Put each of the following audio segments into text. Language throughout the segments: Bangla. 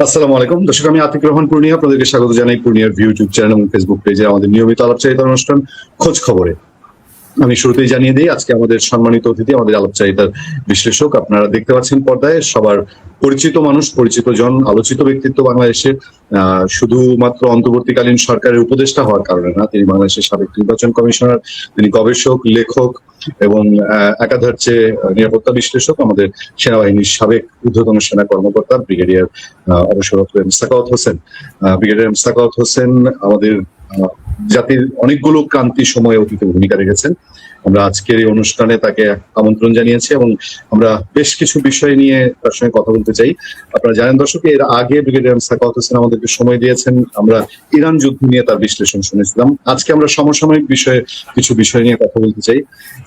আসসালামু আলাইকুম দর্শক, আমি আতিক রহমান পূর্ণিয়া আপনাদেরকে স্বাগত জানাই পূর্ণিয়ার ইউটিউব চ্যানেল এবং ফেসবুক পেজে আমাদের নিয়মিত আলাপচারিতার অনুষ্ঠান খোঁজ খবরে। আমি শুরুতেই জানিয়ে দিই, আজকে আমাদের সম্মানিত অতিথি, আমাদের আলাপচারিতার বিশ্লেষক। আপনারা দেখতে পাচ্ছেন পর্দায় সবার পরিচিত মানুষ, পরিচিত জন, আলোচিত ব্যক্তিত্ব বাংলাদেশের। শুধুমাত্র অন্তর্বর্তীকালীন সরকারের উপদেষ্টা হওয়ার কারণে না, তিনি বাংলাদেশের সাবেক নির্বাচন কমিশনার, তিনি গবেষক, লেখক এবং একাধারে নিরাপত্তা বিশ্লেষক, আমাদের সেনাবাহিনীর সাবেক ঊর্ধ্বতন সেনা কর্মকর্তা ব্রিগেডিয়ার অবসরপ্রাপ্ত সাখাওয়াত হোসেন। ব্রিগেডিয়ার সাখাওয়াত হোসেন আমাদের জাতির অনেকগুলো ক্রান্তি সময়ে অতীতে ভূমিকা রেখেছেন। আমরা আজকের এই অনুষ্ঠানে তাকে আমন্ত্রণ জানিয়েছি এবং আমরা বেশ কিছু বিষয় নিয়ে তার সঙ্গে কথা বলতে চাই। আপনারা জানেন দর্শক, এর আগে ব্রিগেডিয়ার সাখাওয়াত হোসেন আমাদেরকে সময় দিয়েছেন, আমরা ইরান যুদ্ধ নিয়ে তার বিশ্লেষণ শুনেছিলাম। আজকে আমরা সমসাময়িক কিছু বিষয় নিয়ে কথা বলতে চাই।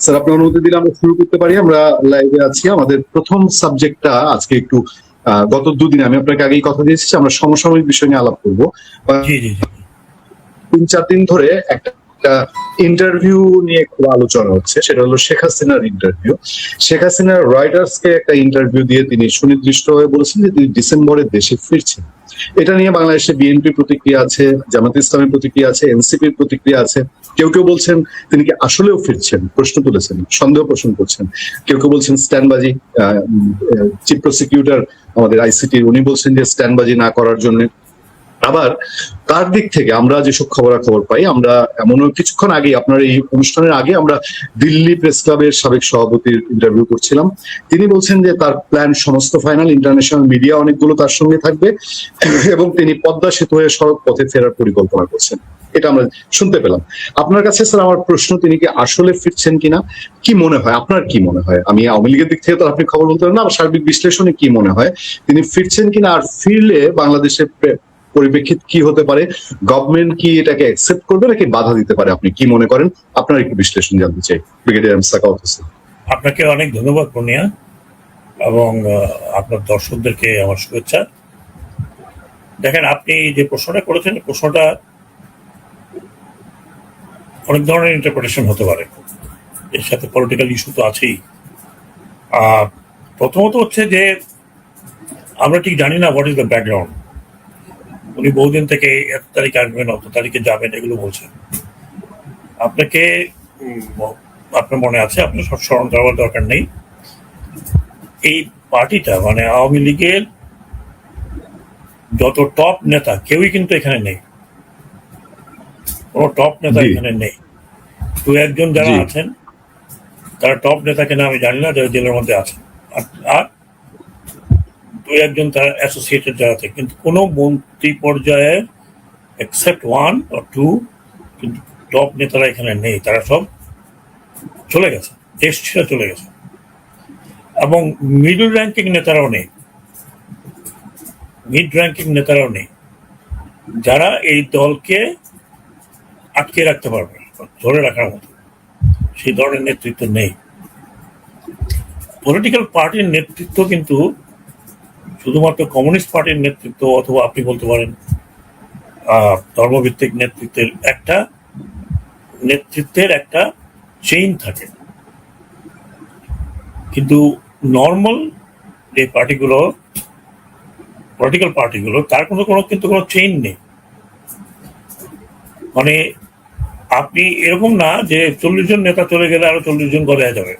স্যার, আপনি অনুমতি দিলে আমরা শুরু করতে পারি? আমরা লাইভে আছি। আমাদের প্রথম সাবজেক্টটা আজকে একটু গত দুদিন আমি আপনাকে আগেই কথা দিয়েছি, আমরা সমসাময়িক বিষয় নিয়ে আলাপ করবো। 3-4 দিন ধরে একটা ইন্টারভিউ নিয়ে খুব আলোচনা হচ্ছে, সেটা হলো শেখ হাসিনার ইন্টারভিউ। শেখ হাসিনা রয়টার্সকে একটা ইন্টারভিউ দিয়ে তিনি সুনির্দিষ্ট হয়ে বলেছেন যে তিনি ডিসেম্বরে দেশে ফিরছেন। এটা নিয়ে বাংলাদেশে বিএনপির প্রতিক্রিয়া আছে, জামাত ইসলামের প্রতিক্রিয়া আছে, এনসিপির প্রতিক্রিয়া আছে। কেউ কেউ বলছেন তিনি কি আসলেও ফিরছেন, প্রশ্ন তুলেছেন, সন্দেহ পোষণ করছেন। কেউ কেউ বলছেন স্ট্যান্ডবাজি। চিফ প্রসিকিউটর আমাদের আইসিটির, উনি বলছেন যে স্ট্যান্ডবাজি না করার জন্য। আবার তার দিক থেকে আমরা যেসব খবরাখবর পাই, আমরা এমনও কিছুক্ষণ আগে, আপনার এই অনুষ্ঠানের আগে আমরা দিল্লি প্রেস ক্লাবের সাবেক সভাপতির ইন্টারভিউ করছিলাম। তিনি বলছেন যে তার প্ল্যান সমস্ত ফাইনাল, ইন্টারন্যাশনাল মিডিয়া অনেকগুলো তার সঙ্গে থাকবে এবং তিনি পদ্মা সেতু হয়ে সড়ক পথে ফেরার পরিকল্পনা করছেন। এটা আমরা শুনতে পেলাম। আপনার কাছে স্যার আমার প্রশ্ন, তিনি কি আসলে ফিরছেন কিনা, কি মনে হয়, আপনার কি মনে হয়? আমি আওয়ামী লীগের দিক থেকে তো আপনি খবর বলতে পারেন না, আমার সার্বিক বিশ্লেষণে কি মনে হয় তিনি ফিরছেন কিনা? আর ফিরলে বাংলাদেশের পরিপ্রেক্ষিত কি হতে পারে? গভর্নমেন্ট কি এটাকে অ্যাকসেপ্ট করবে নাকি বাধা দিতে পারে? আপনি কি মনে করেন? আপনার একটু বিশ্লেষণ জানতে চাই, ব্রিগেডিয়ার সাখাওয়াত হোসেন। আপনাকে অনেক ধন্যবাদ পূর্ণিয়া, এবং আপনার দর্শকদেরকে আমার শুভেচ্ছা। দেখেন, আপনি যে প্রশ্নটা করেছেন, প্রশ্নটা অনেক ধরনের ইন্টারপ্রিটেশন হতে পারে, এর সাথে পলিটিক্যাল ইস্যু তো আছেই। প্রথমত হচ্ছে যে আমরা ঠিক জানি না হোয়াট ইজ দ্য ব্যাকগ্রাউন্ড। উনি বহুদিন থেকে এত তারিখে আসবেন, অত তারিখে যাবেন, এগুলো বলছেন। আপনাকে আপনার মনে আছে, আপনার সব স্মরণ করার দরকার নেই, এই পার্টিটা মানে আওয়ামী লীগের যত টপ নেতা কেউই কিন্তু এখানে নেই, কোনো টপ নেতা এখানে নেই। দু একজন যারা আছেন তারা টপ নেতা কিনা আমি জানি না, যারা জেলের মধ্যে আছেন, আর দু একজন তারা অ্যাসোসিয়েটেড যারা আছে, কিন্তু কোনো মন্ত্রী পর্যায়ে এক্সেপ্ট 1 or 2 কিন্তু টপ নেতারা এখানে নেই। তারা সব চলে গেছে, দেশ ছেড়ে চলে গেছে। এবং মিডল র্যাঙ্কিং নেতারাও নেই, মিড র্যাঙ্কিং নেতারাও নেই, যারা এই দলকে আটকে রাখতে পারবে, ধরে রাখার মতো সেই ধরনের নেতৃত্ব নেই। পলিটিক্যাল পার্টির নেতৃত্ব কিন্তু শুধুমাত্র কমিউনিস্ট পার্টির নেতৃত্ব, অথবা আপনি বলতে পারেন ধর্মভিত্তিক নেতৃত্বের একটা চেইন থাকে। কিন্তু নর্মাল যে পার্টিগুলো, পলিটিক্যাল পার্টিগুলো, তার কিন্তু কোনো চেইন নেই। মানে আপনি এরকম না যে 40 জন নেতা চলে গেলে আরো 40 জন গলে যাবে।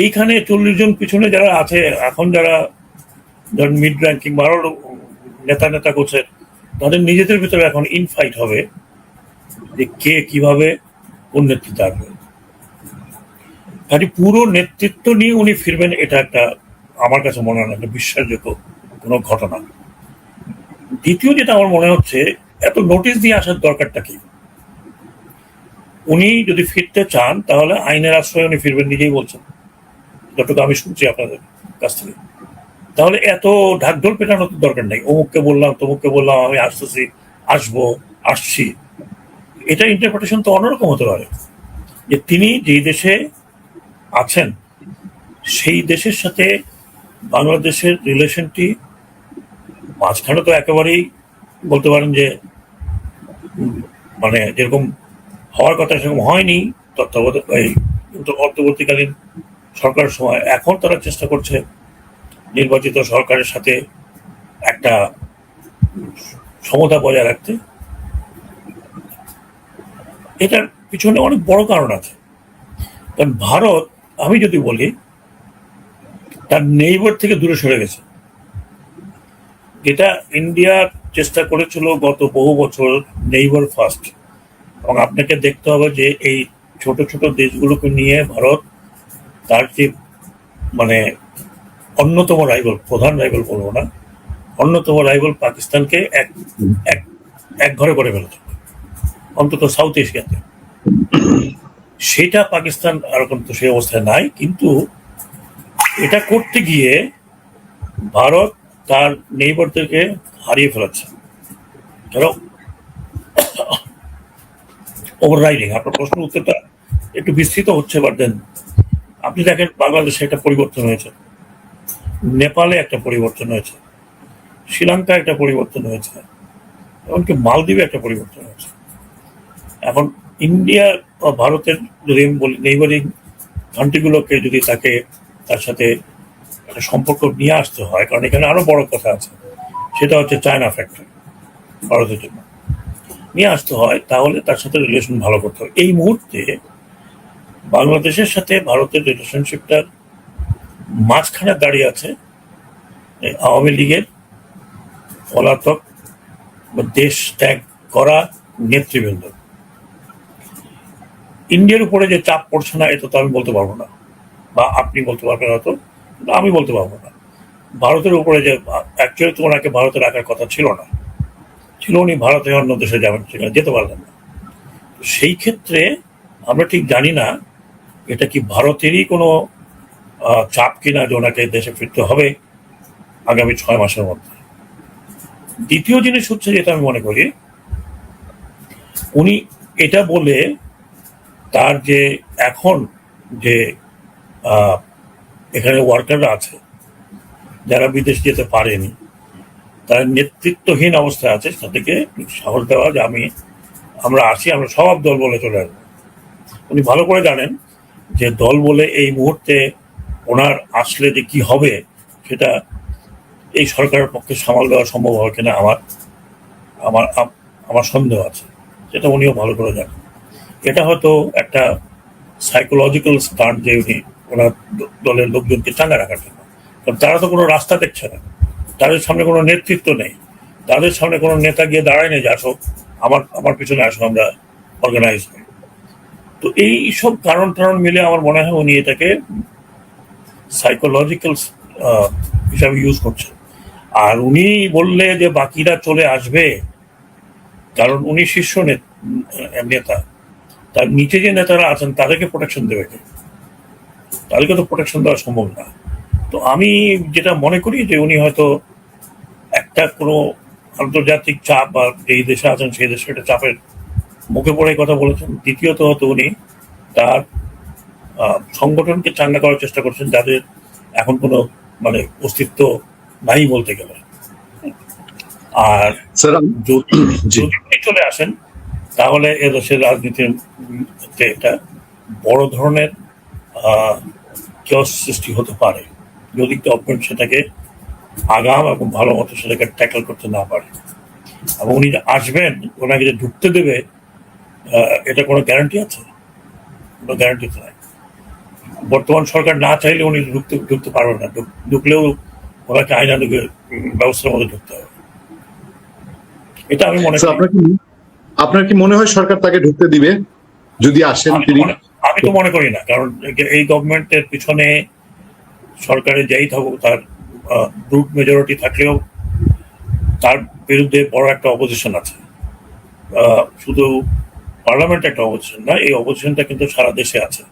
এইখানে 40 জন পিছনে যারা আছে এখন, যারা ধরেন মিড র্যাঙ্কিং বা আরো নেতা করছে, তাদের নিজেদের ভিতরে এখন ইনফাইট হবে যে কে কিভাবে কোন নেতৃত্বে আসবে। কাজে পুরো নেতৃত্ব নিয়ে উনি ফিরবেন, এটা একটা আমার কাছে মনে হয় না একটা বিশ্বাসযোগ্য কোনো ঘটনা। দ্বিতীয় যেটা আমার মনে হচ্ছে, এত নোটিশ দিয়ে আসার দরকারটা কি? উনি যদি ফিরতে চান তাহলে আইনের আশ্রয়ে উনি ফিরবেন, নিজেই বলছেন, যতটুকু আমি শুনছি আপনাদের কাছ থেকে। তাহলে এত ঢাকঢোল পেটানোর তো দরকার নেই, অমুককে বললাম তমুককে বললাম আমি আসতেছি, আসছি। এটা ইন্টারপ্রিটেশন তো অন্যরকম হতে পারে, যে তিনি যে দেশে আছেন সেই দেশের সাথে বাংলাদেশের রিলেশনটি মাঝখানে তো একেবারেই বলতে পারেন যে মানে যেরকম হওয়ার কথা সেরকম হয়নি অন্তর্বর্তীকালীন সরকারের সময়। এখন তারা চেষ্টা করছে নির্বাচিত সরকারের সাথে একটা সমতা বজায় রাখতে। এটার পিছনে অনেক বড় কারণ আছে। কারণ ভারত, আমি যদি বলি, তার নেইবার থেকে দূরে সরে গেছে। যেটা ইন্ডিয়া চেষ্টা করেছিল গত বহু বছর, নেইবার ফার্স্ট, এবং আপনাকে দেখতে হবে যে এই ছোট ছোট দেশগুলোকে নিয়ে ভারত তার যে মানে অন্যতম রাইভাল, প্রধান রাইভাল বলবো না, অন্যতম রাইভাল পাকিস্তানকে এক এক এক ঘরে করে ফেলেছে, অন্তত সাউথ এশিয়াতে। সেটা পাকিস্তান আর কিন্তু সেই অবস্থায় নাই, কিন্তু এটা করতে গিয়ে ভারত তার নেইবারদেরকে হারিয়ে ফেলাচ্ছে। ধরো ওভার রাইডিং, আপনার প্রশ্নের উত্তরটা একটু বিস্তৃত হচ্ছে, বাট দেন আপনি দেখেন বাংলাদেশে একটা পরিবর্তন হয়েছে, নেপালে একটা পরিবর্তন হয়েছে, শ্রীলঙ্কা একটা পরিবর্তন হয়েছে, এমনকি মালদ্বীপে একটা পরিবর্তন হয়েছে। এখন ইন্ডিয়া বা ভারতের যদি আমি বলি, নেইবারিং কান্ট্রিগুলোকে যদি তার সাথে একটা সম্পর্ক নিয়ে আসতে হয়, কারণ এখানে আরো বড় কথা আছে, সেটা হচ্ছে চায়না ফ্যাক্টর ভারতের জন্য নিয়ে আসতে হয়, তাহলে তার সাথে রিলেশন ভালো করতে হবে। এই মুহূর্তে বাংলাদেশের সাথে ভারতের রিলেশনশিপটার মাঝখানে দাঁড়িয়ে আছে আওয়ামী লীগের পলাতক বা দেশ ত্যাগ করা নেতৃবৃন্দ। ইন্ডিয়ার উপরে যে চাপ পড়ছে না, এটা তো আমি বলতে পারবো না, বা আপনি বলতে পারবেন হয়তো, আমি বলতে পারবো না। ভারতের উপরে যে অ্যাকচুয়ালি তো ওনাকে ভারতে রাখার কথা ছিল না, ছিল উনি ভারতে অন্য দেশে যাবেন, সেখানে যেতে পারলেন না। সেই ক্ষেত্রে আমরা ঠিক জানি না এটা কি ভারতেরই কোনো চাপ কিনা যে ওনাকে দেশে ফিরতে হবে আগামী 6 মাসের মধ্যে। দ্বিতীয় জিনিস হচ্ছে, যেটা আমি মনে করি, উনি এটা বলে তার যে এখন যে এখানে ওয়ার্কাররা আছে যারা বিদেশ যেতে পারেনি, তারা নেতৃত্বহীন অবস্থায় আছে, তাদেরকে সাহস দেওয়া যে আমরা আসি, আমরা সব দল বলে চলে আসবো। উনি ভালো করে জানেন যে দল বলে এই মুহূর্তে ওনার আসলে যে কি হবে, সেটা এই সরকারের পক্ষে সামাল দেওয়া সম্ভব হবে কিনা আমার আমার আমার সন্দেহ আছে, সেটা উনিও ভালো করে জানেন। এটা হয়তো একটা সাইকোলজিক্যাল স্টান্ট, যে উনি ওনার দলের লোকজনকে চাঙ্গা রাখার জন্য। কারণ তারা তো কোনো রাস্তা দেখছে না, তাদের সামনে কোনো নেতৃত্ব নেই, তাদের সামনে কোনো নেতা গিয়ে দাঁড়ায় নেই যে আসো আমার পিছনে আসো, আমরা অর্গানাইজ করি। তো এই সব কারণ মিলে আমার মনে হয় উনি এটাকে সাইকোলজিক্যাল হিসাবে ইউজ করছেন। আর উনি বললে যে বাকিরা চলে আসবে, কারণ উনি শীর্ষ নেতা, তার নিচে যে নেতারা আছেন তাদেরকে প্রোটেকশন দেবে কে? তাদেরকে তো প্রোটেকশন দেওয়া সম্ভব না। তো আমি যেটা মনে করি যে উনি হয়তো একটা কোনো আন্তর্জাতিক চাপ বা যেই দেশে আছেন সেই দেশে একটা চাপের মুখে পড়ে কথা বলেছেন। দ্বিতীয়ত হয়তো উনি তার সংগঠনকে চাঙ্গা করার চেষ্টা করছেন, যাদের এখন কোনো মানে অস্তিত্ব নাই বলতে গেলে। আর যদি উনি চলে আসেন, তাহলে এদেশের রাজনীতির একটা বড় ধরনের সৃষ্টি হতে পারে, যদি গভর্নমেন্ট সেটাকে আগাম এবং ভালো মতো সেটাকে ট্যাকল করতে না পারে। এবং উনি আসবেন, ওনাকে যে ঢুকতে দেবে, এটা কোনো গ্যারান্টি আছে? কোনো গ্যারান্টি তো নাই। বর্তমান সরকার না চাইলে উনি ঢুকতে পারবেন না, ঢুকলেও ওনাকে আইনানুগের ব্যবস্থার মধ্যে ঢুকতে হবে। এটা আমি মনে করি। আপনার কি মনে হয় সরকার তাকে ঢুকতে দিবে যদি আসেন তিনি? আমি তো মনে করি না, কারণ এই গভর্নমেন্টের পিছনে সরকারে যাই থাকুক, তার ব্রুট মেজরিটি থাকলেও তার বিরুদ্ধে বড় একটা অপোজিশন আছে। শুধু পার্লামেন্ট একটা অপোজিশন না, এই অপোজিশনটা কিন্তু সারা দেশে আছে।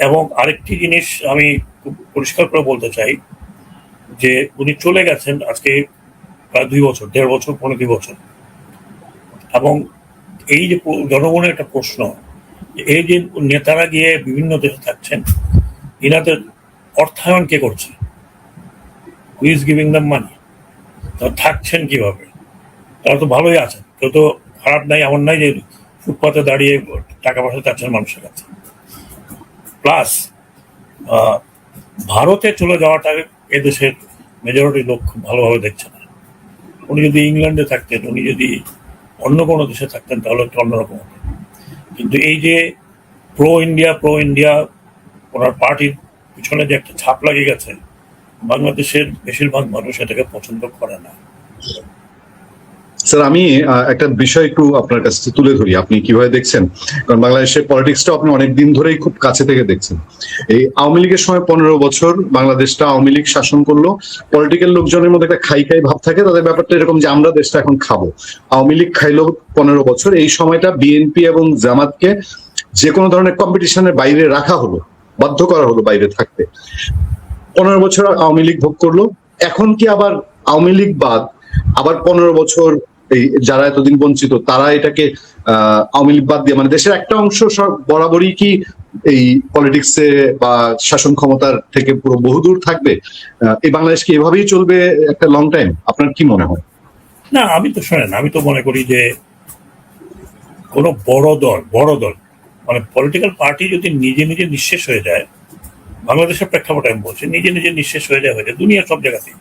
এবং আরেকটি জিনিস আমি খুব পরিষ্কার করে বলতে চাই, যে উনি চলে গেছেন আজকে প্রায় 2 বছর, 1.5 বছর, 2 বছর। এবং এই যে জনগণের একটা প্রশ্ন, এই যে নেতারা গিয়ে বিভিন্ন দেশে থাকছেন, এনাদের অর্থায়ন কে করছে? হু ইজ গিভিং দ্যাম মানি? তারা থাকছেন কিভাবে? তারা তো ভালোই আছেন, কেউ তো খারাপ নাই, এমন নাই যে ফুটপাতে দাঁড়িয়ে টাকা পয়সা চাচ্ছেন মানুষের কাছে। প্লাস ভারতে চলে যাওয়াটা এদেশের মেজরিটি লোক খুব ভালোভাবে দেখছে না। উনি যদি ইংল্যান্ডে থাকতেন, উনি যদি অন্য কোনো দেশে থাকতেন তাহলে একটু অন্যরকম হতো। কিন্তু এই যে প্রো ইন্ডিয়া ওনার পার্টির পিছনে যে একটা ছাপ লাগিয়ে গেছে, বাংলাদেশের বেশিরভাগ মানুষ এটাকে পছন্দ করে না। স্যার, আমি একটা বিষয় একটু আপনার কাছে তুলে ধরি, আপনি কিভাবে দেখছেন? কারণ বাংলাদেশের পলিটিক্সটা আপনি অনেক দিন ধরেই খুব কাছে থেকে দেখছেন। এই আওয়ামী লীগের সময় 15 বছর বাংলাদেশটা আওয়ামী লীগ শাসন করলো। পলিটিক্যাল লোকজনের মধ্যে একটা খাই খাই ভাব থাকে, তাদের ব্যাপারটা এরকম যে আমরা দেশটা এখন খাবো। আওয়ামী লীগ খাইলো 15 বছর, এই সময়টা বিএনপি এবং জামাতকে যে কোনো ধরনের কম্পিটিশনের বাইরে রাখা হলো, বাধ্য করা হলো বাইরে থাকতে। 15 বছর আওয়ামী লীগ ভোগ করলো। এখন কি আবার আওয়ামী লীগ বাদ আবার 15 বছর এই যারা এতদিন বঞ্চিত তারা এটাকে আওয়ামী লীগ বাদ দিয়ে, মানে দেশের একটা অংশ বরাবরই কি এই পলিটিক্সে বা শাসন ক্ষমতার থেকে পুরো বহুদূর থাকবে? এই বাংলাদেশ কি এভাবেই চলবে একটা লং টাইম? আপনার কি মনে হয়? না, আমি তো শোনেন, আমি তো মনে করি যে কোনো বড় দল মানে পলিটিক্যাল পার্টি যদি নিজে নিজে নিঃশেষ হয়ে যায়, বাংলাদেশের প্রেক্ষাপটে আমি বলছি, নিজে নিজে নিঃশেষ হয়ে যায় দুনিয়ার সব জায়গাতেই।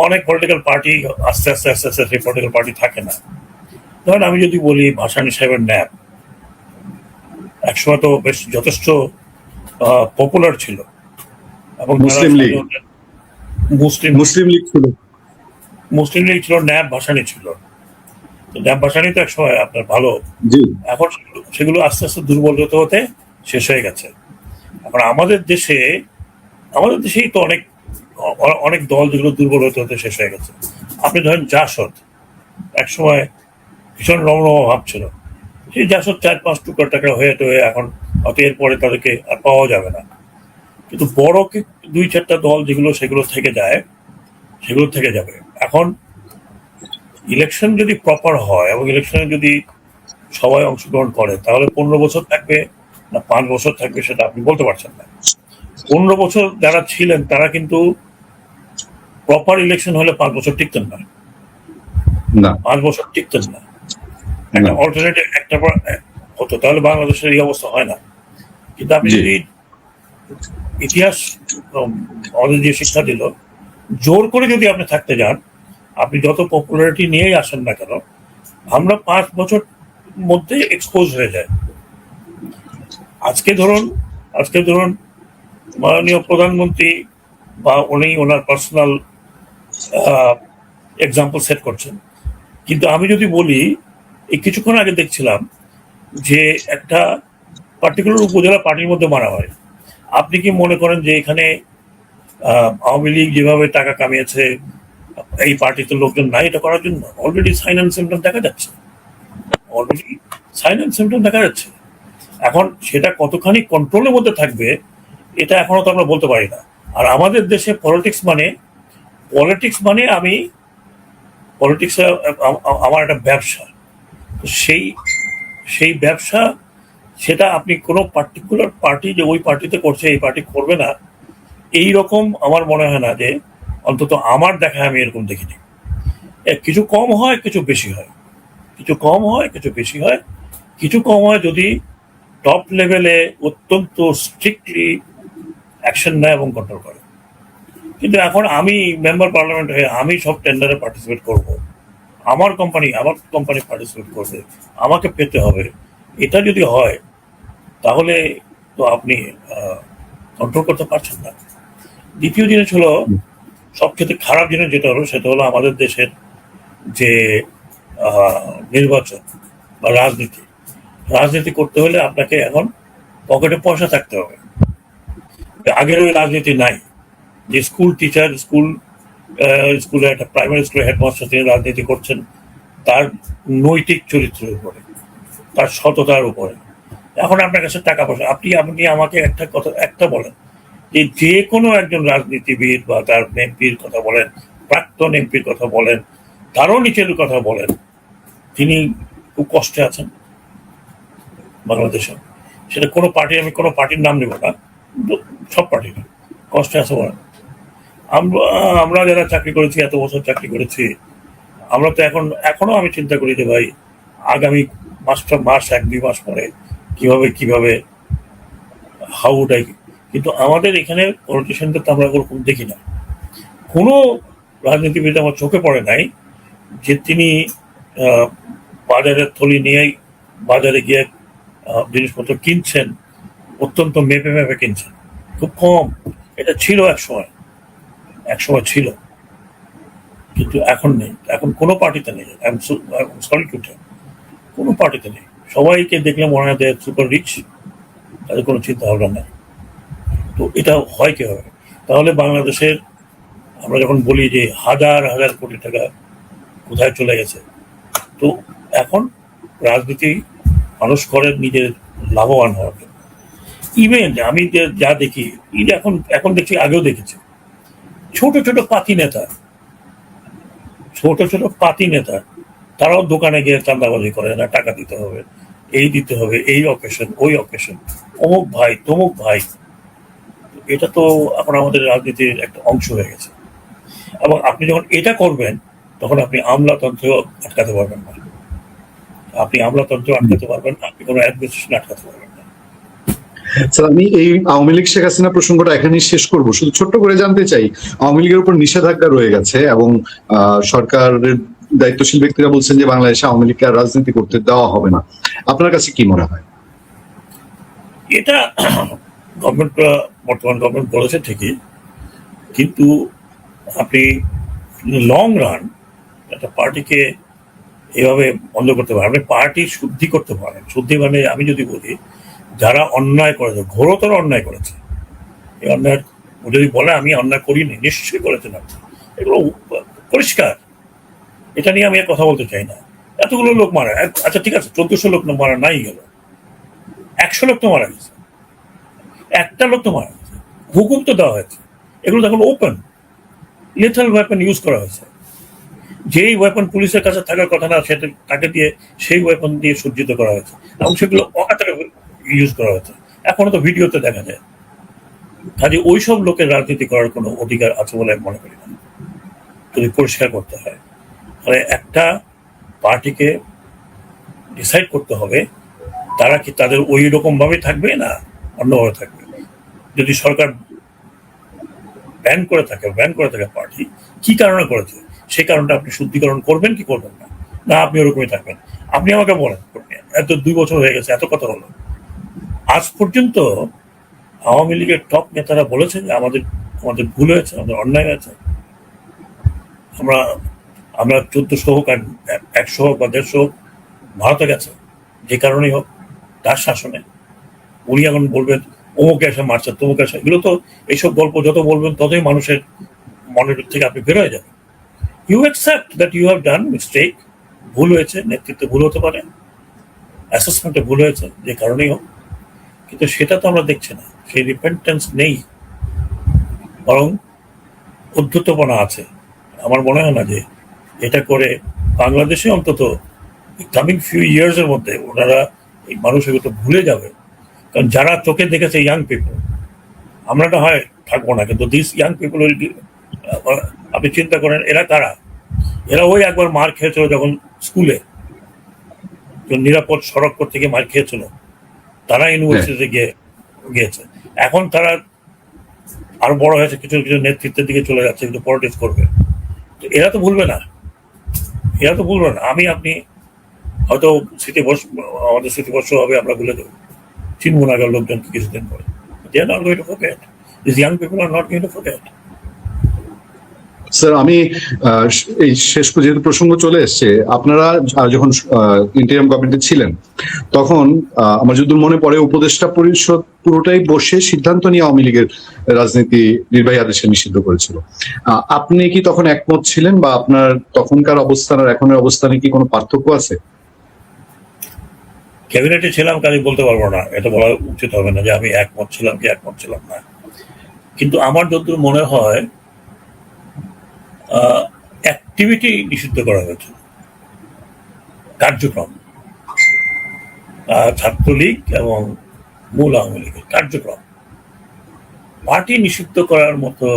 অনেক পলিটিক্যাল পার্টি আস্তে আস্তে সেই পলিটিক্যাল পার্টি থাকে না। ধরেন আমি যদি বলি ভাসানী সাহেবের ন্যাপ একসময় তো বেশ যথেষ্ট পপুলার ছিল, এবং মুসলিম লীগ মুসলিম লীগ ছিল, ছিল, ন্যাপ ভাসানী ছিল। তো ন্যাপ ভাসানী তো একসময় আপনার ভালো, জি, এখন সেগুলো আস্তে আস্তে দুর্বল হতে হতে শেষ হয়ে গেছে। এখন আমাদের দেশেই তো অনেক দল যেগুলো দুর্বল হতে হতে শেষ হয়ে গেছে। আপনি ধরেন জাসদ একসময় ভীষণ রমরমা ভাবছিল, সেই জাসদ 4-5 টুকরা টাকা হয়ে এখন হয়তো এরপরে তাদেরকে আর পাওয়া যাবে না। কিন্তু বড় 2-4টা দল যেগুলো সেগুলো থেকে যাবে। এখন ইলেকশন যদি প্রপার হয় এবং ইলেকশনে যদি সবাই অংশগ্রহণ করে, তাহলে 15 বছর থাকবে না 5 বছর থাকবে সেটা আপনি বলতে পারছেন না। 15 বছর যারা ছিলেন তারা কিন্তু প্রপার ইলেকশন হলে 5 বছর টিকতেন না, 5 বছর টিকতেন না। একটা অল্টারনেটিভ একটা হতো, তাহলে বাংলাদেশের এই অবস্থা হয় না। কিন্তু আপনি যদি ইতিহাস আমাদের যে শিক্ষা দিল, জোর করে যদি আপনি থাকতে যান, আপনি যত পপুলারিটি নিয়েই আসেন না কেন, আমরা 5 বছর মধ্যে এক্সপোজ হয়ে যায়। আজকে ধরুন মাননীয় প্রধানমন্ত্রী বা উনি ওনার পার্সোনাল এক্সাম্পল সেট করছেন। কিন্তু আমি যদি বলি, এই কিছুক্ষণ আগে দেখছিলাম যে একটা পার্টিকুলার উপজেলা পার্টির মধ্যে মারা হয়। আপনি কি মনে করেন যে এখানে আওয়ামী লীগ যেভাবে টাকা কামিয়েছে এই পার্টিতে লোকজন নাই এটা করার জন্য? অলরেডি সাইন অ্যান্ড সিম্পটম দেখা যাচ্ছে। এখন সেটা কতখানি কন্ট্রোলের মধ্যে থাকবে এটা এখনো তো আমরা বলতে পারি না। আর আমাদের দেশে পলিটিক্স মানে আমার একটা ব্যবসা। সেই ব্যবসা, সেটা আপনি কোনো পার্টিকুলার পার্টি যে ওই পার্টিতে করছে এই পার্টি করবে না, এই রকম আমার মনে হয় না। যে অন্তত আমার দেখা আমি এরকম দেখিনি। কিছু কম হয়, কিছু বেশি হয়, কিছু কম হয় যদি টপ লেভেলে অত্যন্ত স্ট্রিক্টলি অ্যাকশন নেয় এবং কন্ট্রোল করে। কিন্তু এখন আমি মেম্বার পার্লামেন্ট হয়ে আমি সব টেন্ডারে পার্টিসিপেট করব, আমার কোম্পানি পার্টিসিপেট করবে, আমাকে পেতে হবে, এটা যদি হয় তাহলে তো আপনি কন্ট্রোল করতে পারছেন না। দ্বিতীয় জিনিস হলো, সব ক্ষেত্রে খারাপ জিনিস যেটা হলো সেটা হলো আমাদের দেশের যে নির্বাচন বা রাজনীতি করতে হলে আপনাকে এখন পকেটে পয়সা থাকতে হবে। আগের ওই রাজনীতি নাই যে স্কুল টিচার স্কুলে একটা প্রাইমারি স্কুলের হেডমাস্টার তিনি রাজনীতি করছেন তার নৈতিক চরিত্রের উপরে, তার সততার উপরে। এখন আপনার কাছে টাকা পয়সা, আপনি আমাকে একটা বলেন যে কোনো একজন রাজনীতিবিদ বা তার এমপির কথা বলেন, প্রাক্তন এমপির কথা বলেন, তারও নিচের কথা বলেন, তিনি খুব কষ্টে আছেন বাংলাদেশে। সেটা আমি কোনো পার্টির নাম নেব না, সব পার্টি কষ্টে আছে বলেন। আমরা যারা চাকরি করেছি, এত বছর চাকরি করেছি, আমরা তো এখনো আমি চিন্তা করি যে ভাই আগামী মাস 1-2 মাস পরে কিভাবে হাউ উড আই। কিন্তু আমাদের এখানে পলিটিশিয়ানদের তো আমরা ওরকম দেখি না। কোনো রাজনীতিবিদ আমার চোখে পড়ে নাই যে তিনি বাজারের থলি নিয়েই বাজারে গিয়ে জিনিসপত্র কিনছেন, অত্যন্ত মেপে মেপে কিনছেন। খুব কম। এটা ছিল এক সময় ছিল, কিন্তু এখন নেই। এখন কোনো পার্টিতে নেই। সরি টু টেল, কোনো পার্টিতে নেই। সবাইকে দেখলে মনে হয় সুপার রিচ, তাদের কোনো চিন্তা ভাবনা নেই। তো এটা হয় কিভাবে? তাহলে বাংলাদেশের আমরা যখন বলি যে হাজার হাজার কোটি টাকা কোথায় চলে গেছে, তো এখন রাজনীতি মানুষ করে নিজের লাভবান হওয়ার জন্য। ইভেন আমি যা দেখি, এখন দেখছি, আগেও দেখেছি, ছোট ছোট পাতি নেতা তারাও দোকানে গিয়ে চাঁদাবাজি করে না, টাকা দিতে হবে, এই অকেশন, ওই অকেশন, অমুক ভাই তমুক ভাই। এটা তো এখন আমাদের রাজনীতির একটা অংশ হয়ে গেছে। এবং আপনি যখন এটা করবেন তখন আপনি আমলাতন্ত্র আটকাতে পারবেন না। আপনি কোনো অ্যাডমিনিস্ট্রেশন আটকাতে পারবেন না। স্যার, আমি এই আওয়ামী লীগ শেখ হাসিনা প্রসঙ্গটা এখানেই শেষ করব। শুধু ছোট্ট করে জানতে চাই, আওয়ামী লীগের উপর নিষেধাজ্ঞা রয়ে গেছে এবং সরকারের দায়িত্বশীল ব্যক্তিরা বলছেন যে বাংলাদেশে আওয়ামী লীগকে আর রাজনীতি করতে দেওয়া হবে না। আপনার কাছে কি মনে হয়? এটা বর্তমান গভর্নমেন্ট বলেছে ঠিকই, কিন্তু আপনি লং রান একটা পার্টিকে এভাবে বন্ধ করতে পারেন। আপনি পার্টি শুদ্ধি করতে পারেন। শুদ্ধি মানে আমি যদি বলি, যারা অন্যায় করেছে, ঘোরতর অন্যায় করেছে, এই অন্যায় যদি বলে আমি অন্যায় করিনি, নিশ্চয়ই করেছেন আপনি, এগুলো পরিষ্কার। এটা নিয়ে আমি আর কথা বলতে চাই না। এতগুলো লোক মারা, আচ্ছা ঠিক আছে, 1400 লোক মারা নাই গেল, 100 লোক তো মারা গেছে, একটা লোক তো মারা গেছে, হুকুম তো দেওয়া হয়েছে। এগুলো দেখুন ওপেন লিথেল ওয়েপন ইউজ করা হয়েছে। যেই ওয়েপন পুলিশের কাছে থাকার কথা না, সেটা তাকে দিয়ে সেই ওয়েপন দিয়ে সজ্জিত করা হয়েছে এবং সেগুলো অকাতরে ইউজ করা হয়েছে। এখনো তো ভিডিওতে দেখা যায়। কাজে ওইসব লোকের রাজনীতি করার কোনো অধিকার আছে বলে আমি মনে করি না, যদি পরিষ্কার করতে হয়। তাহলে একটা পার্টিকে ডিসাইড করতে হবে তারা কি তাদের ওই রকম ভাবে থাকবে না অন্যভাবে থাকবে। যদি সরকার ব্যান করে থাকে পার্টি, কি কারণে করেছে, সেই কারণটা আপনি শুদ্ধিকরণ করবেন কি করবেন না, না আপনি ওরকমই থাকবেন। আপনি আমাকে বলেন, এত 2 বছর হয়ে গেছে, এত কথা হলো, আজ পর্যন্ত আওয়ামী লীগের টপ নেতারা বলেছেন যে আমাদের ভুল হয়েছে, আমাদের অন্যায় হয়েছে। আমরা 1400 হোক আর 100 হোক বা 150 হোক ভারতে গেছে, যে কারণেই হোক, তার শাসনে। উনি এখন বলবেন অমুকে এসে মারছে, তমুকে এসে, এগুলো তো এইসব গল্প যত বলবেন ততই মানুষের মনের থেকে আপনি বের হয়ে যাবেন। You accept that you have done mistake, ভুল হয়েছে, নেতৃত্বে ভুল হতে পারে, অ্যাসেসমেন্টে ভুল হয়েছে, যে কারণেই হোক। কিন্তু সেটা তো আমরা দেখছি না, সেই রিপেন্টেন্স নেই, বরং উদ্ধতপনা আছে। আমার মনে হয় না যে এটা করে বাংলাদেশে অন্তত কামিং ফিউ ইয়ার্স এর মধ্যে ওনারা এই মানুষ এগুলো ভুলে যাবে। কারণ যারা চোখে দেখেছে ইয়াং পিপল, আমরা না হয় থাকবো না, কিন্তু দিস ইয়াং পিপল, আপনি চিন্তা করেন এরা কারা। এরা ওই একবার মার খেয়েছিল যখন স্কুলে, নিরাপদ সড়ক করতে গিয়ে মার খেয়েছিল, তারা ইউনিভার্সিটিতে গিয়েছে। এখন তারা আরো বড় হয়েছে, কিছু কিছু নেতৃত্বের দিকে চলে যাচ্ছে, কিন্তু পলিটিক্স করবে। তো এরা তো ভুলবে না। আমি আপনি হয়তো আমাদের স্মৃতিবর্ষ হবে, আমরা ভুলে দেবো, চিনব না আগের লোকজনকে কিছুদিন পরে। They are not going to forget. These young people are not going to forget. Sir, আমি এই শেষ যেহেতু প্রসঙ্গ চলে এসছে, আপনারা যখন ইন্টারিম গভর্নমেন্টে ছিলেন তখন আমার যদি মনে পড়ে উপদেষ্টা পরিষদ পুরোটাই বসে সিদ্ধান্ত নিয়ে আওয়ামী লীগের রাজনীতি নির্বাহী আদেশে নিষিদ্ধ করেছিল। আপনি কি তখন একমত ছিলেন, বা আপনার তখনকার অবস্থান আর এখনের অবস্থানে কি কোনো পার্থক্য আছে? ক্যাবিনেটে ছিলাম, কাজে বলতে পারবো না, এটা বলা উচিত হবে না যে আমি একমত ছিলাম কি একমত ছিলাম না। কিন্তু আমার যতদূর মনে হয় অ্যাক্টিভিটি নিষিদ্ধ করা হয়েছে, কার্যক্রম, ছাত্রলীগ এবং মূল আওয়ামী লীগের কার্যক্রম, পার্টি নিষিদ্ধ করার মতো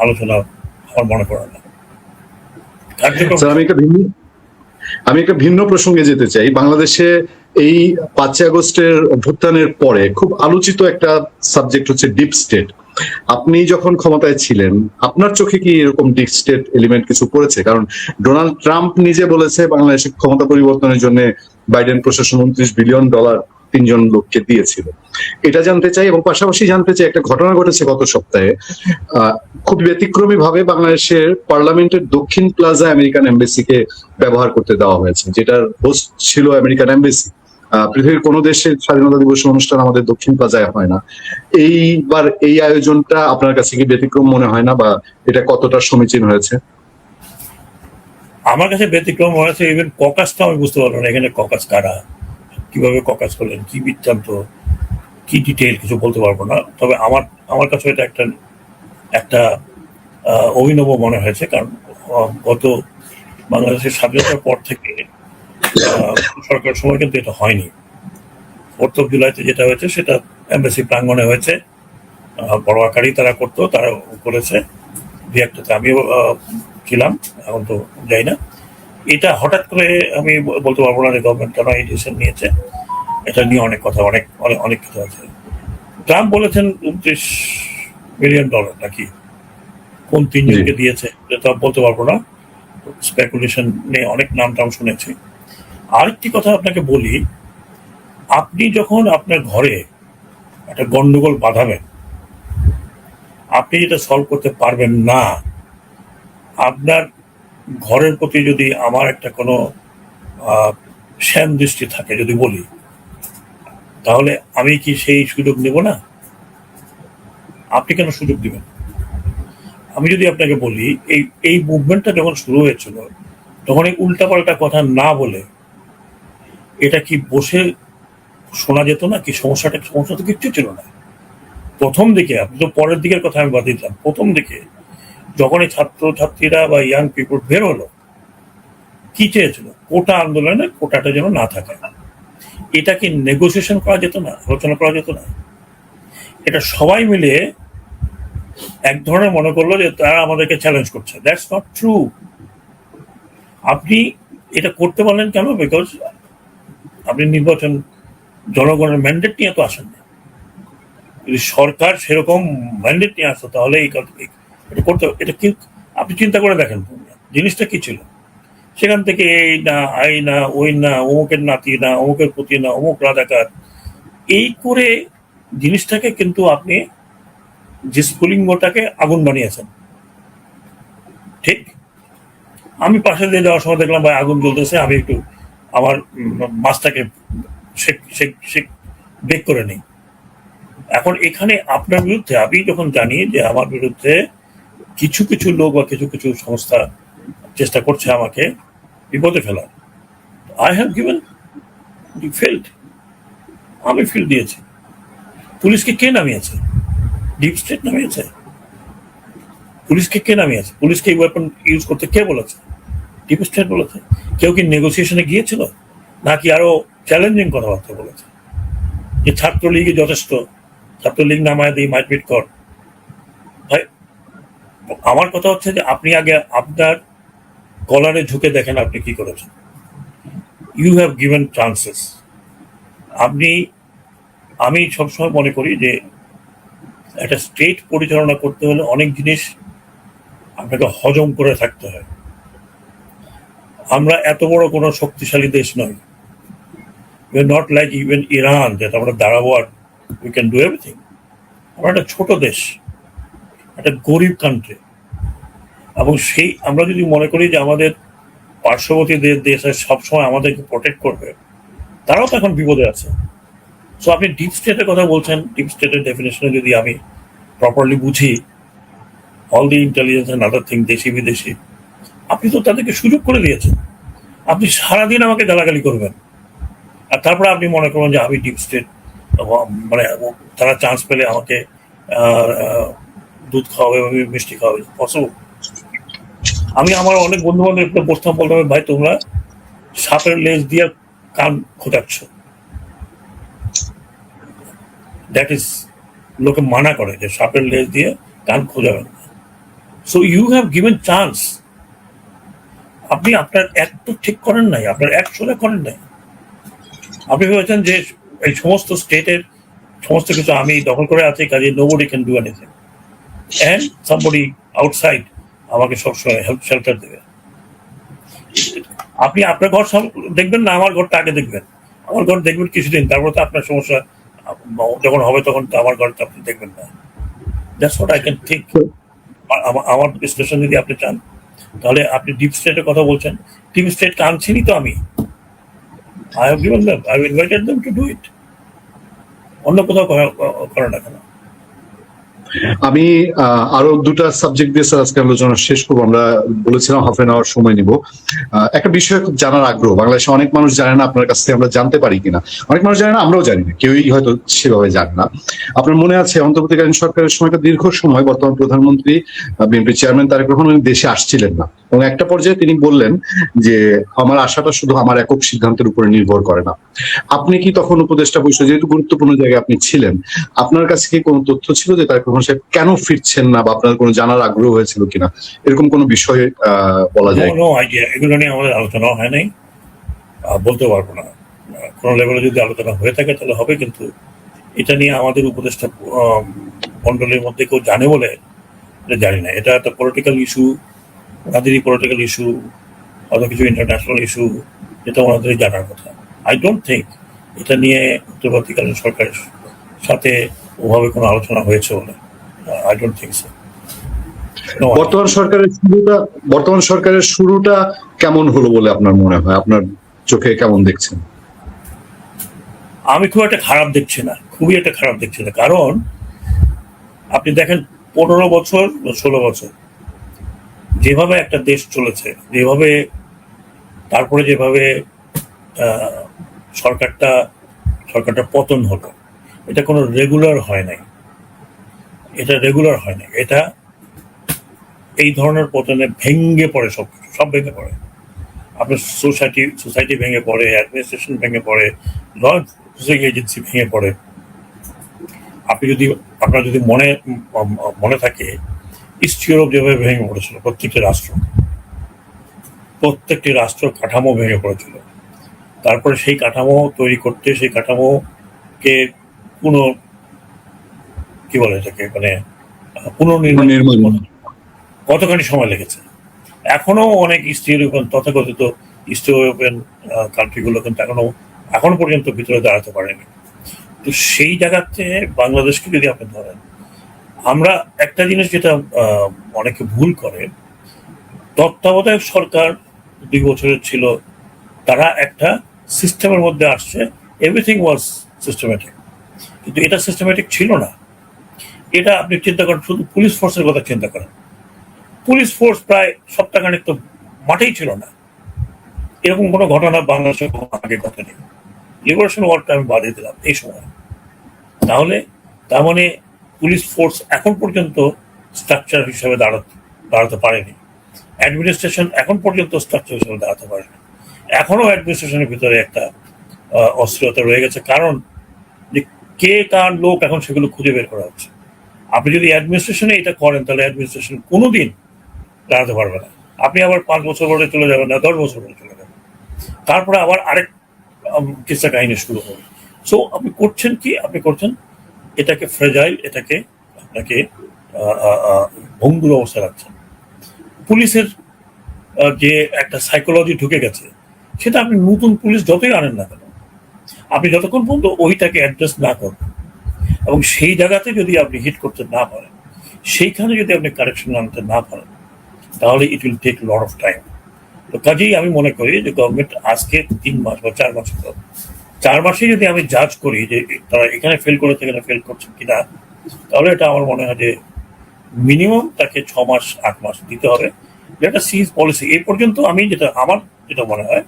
আলোচনা আমার মনে পড়ে না। কার্যক্রম। আমি একটা ভিন্ন প্রসঙ্গে যেতে চাই। বাংলাদেশে এই 5 আগস্টের অভ্যুত্থানের পরে খুব আলোচিত একটা সাবজেক্ট হচ্ছে ডিপ স্টেট। আপনি যখন ক্ষমতায় ছিলেন আপনার চোখে কি এরকম ডিপ স্টেট এলিমেন্ট কিছু করেছে? কারণ ডোনাল্ড ট্রাম্প নিজে বলেছে বাংলাদেশের ক্ষমতা পরিবর্তনের জন্য বাইডেন প্রশাসন $29 বিলিয়ন তিনজন লোককে দিয়েছিল। এটা জানতে চাই এবং পাশাপাশি জানতে চাই একটা ঘটনা ঘটেছে গত সপ্তাহে। আহ, খুব ব্যতিক্রমী ভাবে বাংলাদেশের পার্লামেন্টের দক্ষিণ প্লাজা আমেরিকান এমবেসিকে ব্যবহার করতে দেওয়া হয়েছে, যেটার হোস্ট ছিল আমেরিকান এমবেসি। পৃথিবীর কোনো দেশের স্বাধীনতা দিবসের অনুষ্ঠান আমাদের দক্ষিণ প্লাজায় হয় না। এইবার এই আয়োজনটা আপনার কাছে কি ব্যতিক্রম মনে হয় না, বা এটা কতটা সমীচীন হয়েছে? আমার কাছে ব্যতিক্রম হয়েছে, ইভেন ককাসটা আমি বুঝতে পারলাম না এখানে ককাস কারা, কিভাবে ককাস করলেন, কি বৃত্তান্ত, কি ডিটেইল কিছু বলতে পারবো না। তবে আমার আমার কাছে এটা একটা একটা অভিনব মনে হয়েছে, কারণ গত বাংলাদেশের স্বাধীনতার পর থেকে সরকার সময় কিন্তু এটা হয়নি। 4th of জুলাইতে যেটা হয়েছে সেটা এমবাসি প্রাঙ্গণে হয়েছে, বড় আকারেই তারা করতো, তারা করেছে। দু একটাতে আমিও ছিলাম, এখন তো যাই না। এটা হঠাৎ করে আমি বলতে পারবো না যে গভর্নমেন্ট কেন এই ডিসিশন নিয়েছে, এটা নিয়ে অনেক কথা, অনেক অনেক অনেক কিছু আছে। ট্রাম্প বলেছেন $29 বিলিয়ন নাকি কোন তিনজনকে দিয়েছে এটা বলতে পারবো না, স্পেকুলেশন নিয়ে অনেক নাম টাম শুনেছি। আরেকটি কথা আপনাকে বলি, আপনি যখন আপনার ঘরে একটা গন্ডগোল বাঁধাবেন, আপনি যেটা সলভ করতে পারবেন না, আপনার ঘরের প্রতি যদি আমার একটা কোনো শ্যাম দৃষ্টি থাকে যদি বলি, তাহলে আমি কি সেই সুযোগ নেব না? আপনি কেন সুযোগ দিবেন? আমি যদি আপনাকে বলি, এই মুভমেন্টটা যখন শুরু হয়েছিল তখন এই উল্টাপাল্টা কথা না বলে এটা কি বসে শোনা যেত না? কি সমস্যা তো কিচ্ছু ছিল না প্রথম দিকে। আপনি তো পরের দিকের কথা আমি বাদ দিলাম, প্রথম দিকে যখন এই ছাত্রছাত্রীরা বা ইয়াং পিপল বের হলো, কি চেয়েছিল? কোটা আন্দোলনে কোটাটা যেন না থাকে। এটা কি নেগোসিয়েশন করা যেত না, আলোচনা করা যেত না? এটা সবাই মিলে এক ধরনের মনে করলো যে তারা আমাদেরকে চ্যালেঞ্জ করছে। That's not true. আপনি এটা করতে পারলেন কেন? বিকজ আপনি নির্বাচন, জনগণের ম্যান্ডেট নিয়ে তো আসেন না। যদি সরকার সেরকম ম্যান্ডেট নিয়ে আসতো তাহলে এটা করতে, এটা কি আপনি চিন্তা করে দেখেন জিনিসটা কি ছিল। সেখান থেকে এই না, আই না, ওই না, অমুকের নাতি না, অমুকের পুতি না, অমুক রাজাকার, এই করে জিনিসটাকে কিন্তু আপনি যে স্ফুলিঙ্গটাকে আগুন বানিয়েছেন। ঠিক, আমি পাশে দিয়ে যাওয়ার সময় দেখলাম ভাই আগুন জ্বলতেছে, আমি একটু আমার মাছটাকে বেক করে নেই। এখন এখানে আপনার বিরুদ্ধে, আমি যখন জানি যে আমার বিরুদ্ধে কিছু কিছু লোক বা কিছু কিছু সংস্থা চেষ্টা করছে আমাকে বিপদে ফেলার, আই হ্যাভ গিভেন ফিল্ড, আমি ফিল্ড দিয়েছি। পুলিশকে কে নামিয়েছে? Deep state নামিয়েছে। পুলিশকে কে নামিয়েছে? পুলিশকে এই ওয়েপন ইউজ করতে কে বলেছে? ডিপ স্টেট বলেছে। কেউ কি নেগোসিয়েশনে গিয়েছিল, নাকি আরো চ্যালেঞ্জিং কথাবার্তা বলেছে যে ছাত্রলীগই যথেষ্ট, ছাত্রলীগ নামায় দিই, মারপিট কর? ভাই, আমার কথা হচ্ছে যে আপনি আগে আপনার কলারে ঝুঁকে দেখেন আপনি কি করেছেন। You have given chances. আমি সবসময় মনে করি যে একটা স্টেট পরিচালনা করতে হলে অনেক জিনিস আপনাকে হজম করে থাকতে হয়। আমরা এত বড় কোনো শক্তিশালী দেশ নয়। We are not like even Iran, যেটা আমরা দাঁড়াবো আর উই ক্যান ডু এভরিথিং। আমরা একটা ছোট দেশ, একটা গরিব কান্ট্রি, এবং সেই আমরা যদি মনে করি যে আমাদের পার্শ্ববর্তী দেশ সবসময় আমাদেরকে প্রোটেক্ট করবে, তারাও তো এখন বিপদে আছে। সো আপনি ডিপ স্টেটের কথা বলছেন, ডিপ স্টেটের ডেফিনেশনে যদি আমি প্রপারলি বুঝি, all the intelligence and other thing, দেশি বিদেশি, আপনি তো তাদেরকে সুযোগ করে দিয়েছেন। আপনি সারাদিন আমাকে গালাগালি করবেন, আর তারপরে আপনি মনে করবেন যে আমি ডিপ স্টেট, মানে তারা চান্স পেলে আমাকে দুধ খাওয়াবে, মিষ্টি খাওয়াবে। পসিবল? আমি আমার অনেক বন্ধু বান্ধব বসতাম, বলতাম ভাই তোমরা সাপের লেজ দিয়ে কান খোঁচাচ্ছ। দ্যাট ইজ, লোকে মানা করে যে সাপের লেজ দিয়ে কান খোঁজাবেন। So you have given chance. আপনি আপনার এক তো ঠিক করেন নাই, আপনার এক সোজা করেন নাই। আপনি ভেবেছেন যে এই সমস্ত স্টেটের সমস্ত কিছু আমি দখল করে আছি, কাজে nobody can do anything. And somebody outside আমাকে সবসময় হেল্প শেল্টার দেবে। আপনি আপনার ঘর দেখবেন না, আমার ঘরটা আগে দেখবেন। আমার ঘর দেখবেন কিছুদিন, তারপর তো আপনার সমস্যা যখন হবে তখন তো আমার ঘরটা আপনি দেখবেন না। That's what I can think. আমার বিশ্লেষণ যদি আপনি চান, তাহলে আপনি ডিপ স্টেটের কথা বলছেন। ডিপ স্টেটকে আনছেনই তো আমি। I have given them, I have invited them to do it. অন্য কোথাও করে না কেন? আমি আরো দুটা সাবজেক্ট দিয়ে স্যার আজকে আলোচনা শেষ করবো। আমরা বলেছিলাম হাফ এন আওয়ার সময় নিব। একটা বিষয় খুব জানার আগ্রহ, বাংলাদেশে অনেক মানুষ জানে না, আপনার কাছ থেকে আমরা জানতে পারি কিনা। অনেক মানুষ জানে না, আমরাও জানি না, কেউই হয়তো সেভাবে জানে না। আপনার মনে আছে অন্তর্বর্তীকালীন সরকারের সময় একটা দীর্ঘ সময় বর্তমান প্রধানমন্ত্রী বিএনপি চেয়ারম্যান তারেক রহমান উনি দেশে আসছিলেন না, এবং একটা পর্যায়ে তিনি বললেন যে আমার আশাটা শুধু আমার একক সিদ্ধান্তের উপরে নির্ভর করে না। আপনি কি তখন উপদেষ্টা পরিষদ, যেহেতু গুরুত্বপূর্ণ জায়গায় আপনি ছিলেন, আপনার কাছে কি কোনো তথ্য ছিল যে তারেক রহমান সাহেব কেন ফিরছেন না, বা আপনার কোনো জানার আগ্রহ হয়েছিল কিনা, এরকম কোনো বিষয় বলা যায়? নো আইডিয়া, এগুলো নিয়ে আমাদের আলোচনা হয় নাই, বলতে পারবো না। কোনো লেভেলে যদি আলোচনা হয়ে থাকে তাহলে হবে, কিন্তু এটা নিয়ে আমাদের উপদেষ্টা মন্ডলীর মধ্যে কেউ জানে বলে এটা জানি না। এটা একটা পলিটিক্যাল ইস্যু, ওনাদেরই পলিটিক্যাল ইস্যু, হয়তো কিছু ইন্টারন্যাশনাল ইস্যু, যেটা ওনাদেরই জানার কথা। আই ডোন্ট থিঙ্ক এটা নিয়ে অন্তর্বর্তীকালীন সরকারের সাথে ওভাবে কোনো আলোচনা হয়েছে বলে। I don't think so. বর্তমান সরকারের শুরুটা কেমন হলো বলে আপনার মনে হয়, আপনার চোখে কেমন দেখছেন? আমি খুব একটা খারাপ দেখছি না, খুবই একটা খারাপ দেখছি না। কারণ আপনি দেখেন 15 বছর 16 বছর যেভাবে একটা দেশ চলেছে, যেভাবে তারপরে যেভাবে সরকারটা পতন হলো, এটা কোনো রেগুলার হয় নাই। এটা এই ধরনের পতনে ভেঙে পড়ে, সব ভেঙে পড়ে। আপনার সোসাইটি ভেঙে পড়ে, অ্যাডমিনিস্ট্রেশন ভেঙে পড়ে, ল এনফোর্সিং এজেন্সি ভেঙে পড়ে। আপনার যদি মনে থাকে, ইস্ট ইউরোপ যেভাবে ভেঙে পড়েছিল, প্রত্যেকটি রাষ্ট্র কাঠামো ভেঙে পড়েছিল। তারপরে সেই কাঠামো তৈরি করতে, সেই কাঠামোকে কি বলে এটাকে, মানে পুনর্নির্মাণ কতখানি সময় লেগেছে। এখনো অনেক তথাকথিত ইস্ট ইউরোপিয়ান কান্ট্রিগুলো কিন্তু এখনো পর্যন্ত ভিতরে দাঁড়াতে পারেনি। তো সেই জায়গাতে বাংলাদেশকে যদি আপনি ধরেন, আমরা একটা জিনিস যেটা অনেকে ভুল করে, তত্ত্বাবধায়ক সরকার 2 বছরের ছিল, তারা একটা সিস্টেমের মধ্যে আসছে, এভরিথিং ওয়াজ সিস্টেমেটিক, কিন্তু এটা সিস্টেমেটিক ছিল না। এটা আপনি চিন্তা করেন, শুধু পুলিশ ফোর্সের কথা চিন্তা করেন, পুলিশ ফোর্স প্রায় সপ্তাহখানেক তো মাঠেই ছিল না। এরকম কোনো ঘটনা বাংলাদেশে আগে ঘটেনি। লিবারেশন ওয়ারটা আমি বাদিয়ে দিলাম এই সময়। তার মানে পুলিশ ফোর্স এখন পর্যন্ত স্ট্রাকচার হিসাবে দাঁড়াতে পারেনি। অ্যাডমিনিস্ট্রেশন এখন পর্যন্ত স্ট্রাকচার হিসাবে দাঁড়াতে পারেনি। এখনো অ্যাডমিনিস্ট্রেশনের ভিতরে একটা অস্থিরতা রয়ে গেছে, কারণ যে কে কার লোক এখন সেগুলো খুঁজে বের করা হচ্ছে। আপনি যদি অ্যাডমিনিস্ট্রেশনে এটা করেন, তাহলে অ্যাডমিনিস্ট্রেশন কোনোদিন দাঁড়াতে পারবে না। আপনি আবার 5 বছর পরে চলে যাবেন, না 10 বছর পরে চলে যাবেন, তারপরে আবার আরেক কিসা কাহিনী শুরু হবে। সো আপনি করছেন এটাকে ফ্রেজাইল, এটাকে আপনাকে ভঙ্গুর অবস্থা রাখছেন। পুলিশের যে একটা সাইকোলজি ঢুকে গেছে, সেটা আপনি নতুন পুলিশ যতই আনেন না কেন, আপনি যতক্ষণ পর্যন্ত ওইটাকে অ্যাড্রেস না করবেন এবং সেই জায়গাতে যদি আপনি হিট করতে না পারেন, সেইখানে যদি আপনি কারেকশন আনতে না পারেন, তাহলে it will take lot of time. তো কাজেই আমি মনে করি যে গভর্নমেন্ট আজকে 3 মাস বা 4 মাস হলো, 4 মাসে যদি আমি জাজ করি যে তারা এখানে ফেল করেছে, এখানে ফেল করছে কিনা, তাহলে এটা আমার মনে হয় যে মিনিমাম তাকে 6 মাস 8 মাস দিতে হবে। যেটা সিজ পলিসি এই পর্যন্ত আমার যেটা মনে হয়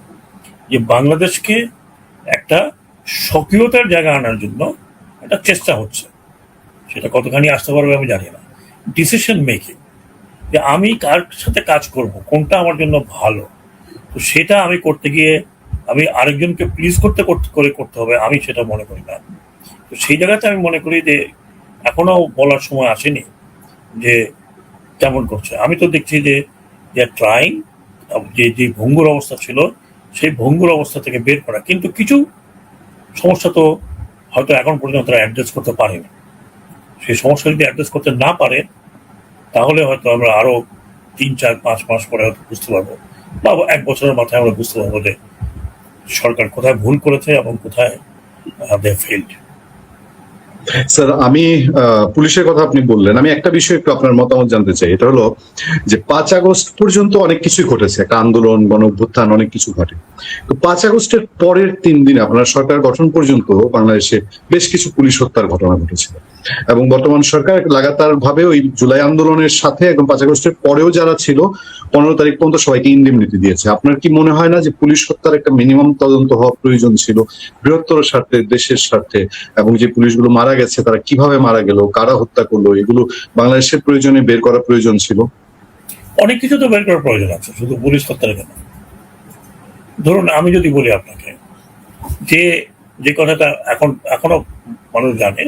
যে বাংলাদেশকে একটা সক্রিয়তার জায়গা আনার জন্য একটা চেষ্টা হচ্ছে। সেটা কতখানি আসতে পারবে আমি জানি না। ডিসিশন মেকিং, যে আমি কার সাথে কাজ করব, কোনটা আমার জন্য ভালো, তো সেটা আমি করতে গিয়ে আমি আরেকজনকে প্লিজ করতে হবে, আমি সেটা মনে করি না। তো সেই জায়গাতে আমি মনে করি যে এখনো বলার সময় আসেনি যে কেমন করছে। আমি তো দেখছি যে ট্রাইং, যে ভঙ্গুর অবস্থা ছিল সেই ভঙ্গুর অবস্থা থেকে বের করা, কিন্তু কিছু সমস্যা তো হয়তো এখন পর্যন্ত তারা অ্যাড্রেস করতে পারেনি। সেই সমস্যা যদি অ্যাড্রেস করতে না পারে, তাহলে হয়তো আমরা আরো 3, 4, 5 মাস পরে হয়তো বুঝতে পারবো, বা 1 বছরের মাথায় আমরা বুঝতে পারবো যে সরকার কোথায় ভুল করেছে এবং কোথায় দে ফেইল্ড। স্যার, আমি পুলিশের কথা আপনি বললেন, আমি একটা বিষয় একটু আপনার মতামত জানতে চাই। এটা হলো যে 5 আগস্ট পর্যন্ত অনেক কিছুই ঘটেছে, একটা আন্দোলন, গণ অভ্যুত্থান, অনেক কিছু ঘটে। তো 5 আগস্টের পরের 3 দিন আপনার সরকার গঠন পর্যন্ত বাংলাদেশে বেশ কিছু পুলিশ হত্যার ঘটনা ঘটেছিল, এবং বর্তমান সরকার লাগাতার ভাবে ওই জুলাই আন্দোলনের সাথে এবং 5 আগস্টের পরেও যারা ছিল 15 তারিখ পর্যন্ত সবাইকে ইন্ডেমনিটি দিয়েছে। আপনার কি মনে হয় না যে পুলিশ হত্যার একটা মিনিমাম তদন্ত হওয়া প্রয়োজন ছিল বৃহত্তর স্বার্থে, দেশের স্বার্থে, এবং যে পুলিশগুলো মারা গেছে তারা কিভাবে মারা গেল, কারা হত্যা করলো, এগুলো বাংলাদেশের প্রয়োজনে বের করা প্রয়োজন ছিল? অনেক কিছু তো বের করার প্রয়োজন আছে, শুধু পুলিশ হত্যার কেন। ধরুন আমি যদি বলি আপনাকে যে যে কথাটা এখনো মানুষ জানে